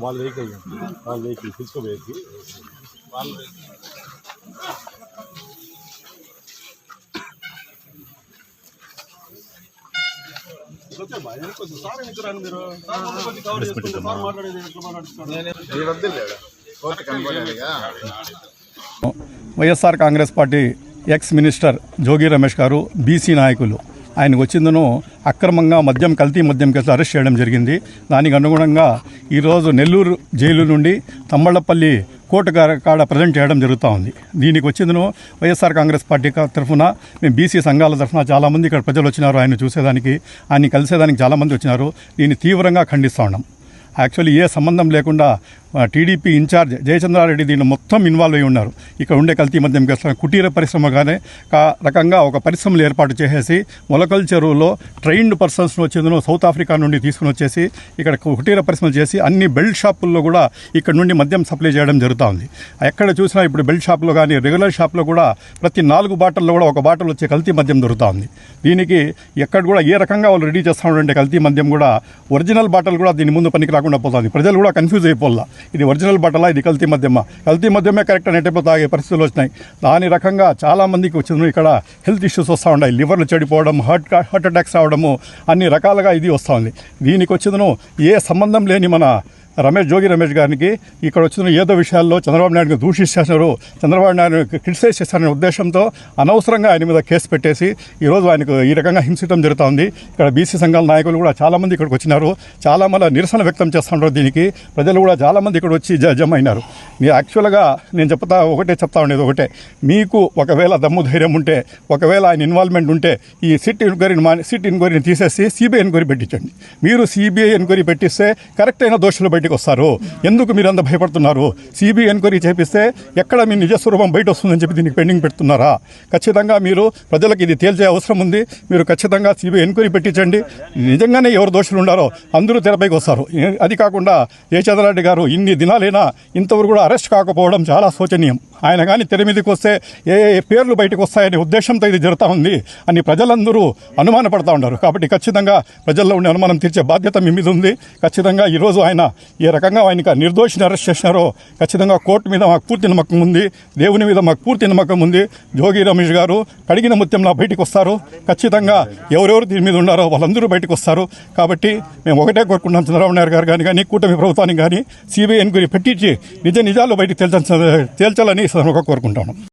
వాళ్ళ వెహికల్ తీసుకోబోయేది వాళ్ళ YSR Congress party ex minister Jogi Ramesh garu BC నాయకులు ఆయనకు వచ్చిందను అక్రమంగా కల్తీ మద్యం కేసులు అరెస్ట్ చేయడం జరిగింది. దానికి అనుగుణంగా ఈరోజు నెల్లూరు జైలు నుండి తమ్మళ్లపల్లి కోర్టు కాడ ప్రజెంట్ చేయడం జరుగుతూ ఉంది. దీనికి వచ్చిందను వైఎస్ఆర్ కాంగ్రెస్ పార్టీ తరఫున మేము బీసీ సంఘాల తరఫున చాలామంది ఇక్కడ ప్రజలు వచ్చినారు. ఆయన చూసేదానికి, ఆయన కలిసేదానికి చాలామంది వచ్చినారు. దీన్ని తీవ్రంగా ఖండిస్తూ ఉన్నాం. యాక్చువల్లీ ఏ సంబంధం లేకుండా టీడీపీ ఇన్ఛార్జ్ జయచంద్రారెడ్డి దీన్ని మొత్తం ఇన్వాల్వ్ అయి ఉన్నారు. ఇక్కడ ఉండే కల్తీ మద్యం కేసు కుటీర పరిశ్రమగానే రకంగా ఒక పరిశ్రమలు ఏర్పాటు చేసేసి మొలకల్ చెరువులో ట్రైన్డ్ పర్సన్స్ను వచ్చేందుకు సౌత్ ఆఫ్రికా నుండి తీసుకుని వచ్చేసి ఇక్కడ కుటీర పరిశ్రమలు చేసి అన్ని బెల్ట్ షాపుల్లో కూడా ఇక్కడ నుండి మద్యం సప్లై చేయడం జరుగుతూ ఉంది. ఎక్కడ చూసినా ఇప్పుడు బెల్ట్ షాప్లో కానీ రెగ్యులర్ షాప్లో కూడా ప్రతి 4 బాటిల్లో కూడా ఒక బాటిల్ వచ్చే కల్తీ మద్యం దొరుకుతూ ఉంది. దీనికి ఎక్కడ కూడా ఏ రకంగా వాళ్ళు రెడీ చేస్తూ ఉండే కల్తీ మద్యం కూడా ఒరిజినల్ బాటిల్ కూడా దీని ముందు పనికి రాకుండా పోతుంది. ప్రజలు కూడా కన్ఫ్యూజ్ అయిపోల్లా, ఇది ఒరిజినల్ బట్టలా, ఇది కల్తీ మద్యమా, కల్తీ మద్యమే కరెక్ట్ అనేటప్పుడు తాగే పరిస్థితులు వచ్చినాయి. దాని రకంగా చాలామందికి వచ్చింది. ఇక్కడ హెల్త్ ఇష్యూస్ వస్తూ ఉన్నాయి. లివర్లు చెడిపోవడం, హార్ట్ అటాక్స్ రావడము, అన్ని రకాలుగా ఇది వస్తూ ఉంది. దీనికి వచ్చిందను ఏ సంబంధం లేని మన జోగి రమేష్ గారికి ఇక్కడ వచ్చిన ఏదో విషయాల్లో చంద్రబాబు నాయుడుని దూషిస్తారు, చంద్రబాబు నాయుడు క్రిటిసైజ్ చేస్తారనే ఉద్దేశంతో అనవసరంగా ఆయన మీద కేసు పెట్టేసి ఈరోజు ఆయనకు ఈ రకంగా హింసించడం జరుగుతూ ఉంది. ఇక్కడ బీసీ సంఘాల నాయకులు కూడా చాలామంది ఇక్కడికి వచ్చినారు. చాలామంది నిరసన వ్యక్తం చేస్తున్నారు. దీనికి ప్రజలు కూడా చాలామంది ఇక్కడ వచ్చి జమ అయినారు. మీరు యాక్చువల్గా నేను చెప్తా ఉండేది ఒకటే, మీకు ఒకవేళ దమ్ము ధైర్యం ఉంటే, ఒకవేళ ఆయన ఇన్వాల్వ్మెంట్ ఉంటే ఈ సిట్ ఎంక్వైరీని తీసేసి సిబిఐ ఎంక్వైరీ పెట్టించండి. మీరు సిబిఐ ఎంక్వైరీ పెట్టిస్తే కరెక్ట్ అయిన దోషులు బయటకు వస్తారు. ఎందుకు మీరు అంత భయపడుతున్నారు? సిబిఐ ఎంక్వైరీ చేపిస్తే ఎక్కడ మీ నిజస్వరూపం బయట వస్తుందని చెప్పి దీనికి పెండింగ్ పెడుతున్నారా? ఖచ్చితంగా మీరు ప్రజలకు ఇది తేల్చే అవసరం ఉంది. మీరు ఖచ్చితంగా సిబిఐ ఎంక్వైరీ పెట్టించండి. నిజంగానే ఎవరు దోషులు ఉండారో అందరూ తెరపైకి వస్తారు. అది కాకుండా జయచంద్రారెడ్డి గారు ఇన్ని దినాలైనా ఇంతవరకు కూడా అరెస్ట్ కాకపోవడం చాలా శోచనీయం. ఆయన కానీ తెర మీదకి వస్తే ఏ పేర్లు బయటకు వస్తాయనే ఉద్దేశంతో ఇది జరుగుతూ ఉంది అని ప్రజలందరూ అనుమానపడతా ఉన్నారు. కాబట్టి ఖచ్చితంగా ప్రజల్లో ఉండే అనుమానం తీర్చే బాధ్యత మీ మీద ఉంది. ఖచ్చితంగా ఈరోజు ఆయన ఏ రకంగా ఆయనకి నిర్దోషిని అరెస్ట్ చేసినారో ఖచ్చితంగా కోర్టు మీద మాకు పూర్తి నమ్మకం ఉంది, దేవుని మీద మాకు పూర్తి నమ్మకం ఉంది. జోగి రమేష్ గారు కడిగిన ముత్యంలా బయటకు వస్తారు. ఖచ్చితంగా ఎవరెవరు దీని మీద ఉన్నారో వాళ్ళందరూ బయటకు వస్తారు. కాబట్టి మేము ఒకటే కోరుకుంటున్నాం, చంద్రబాబు నాయుడు గారు కానీ కూటమి ప్రభుత్వానికి కానీ సిబిఐ ఎంక్వైరీ పెట్టించి నిజాలు బయటకు తేల్చాలని కోరుకుంటాను.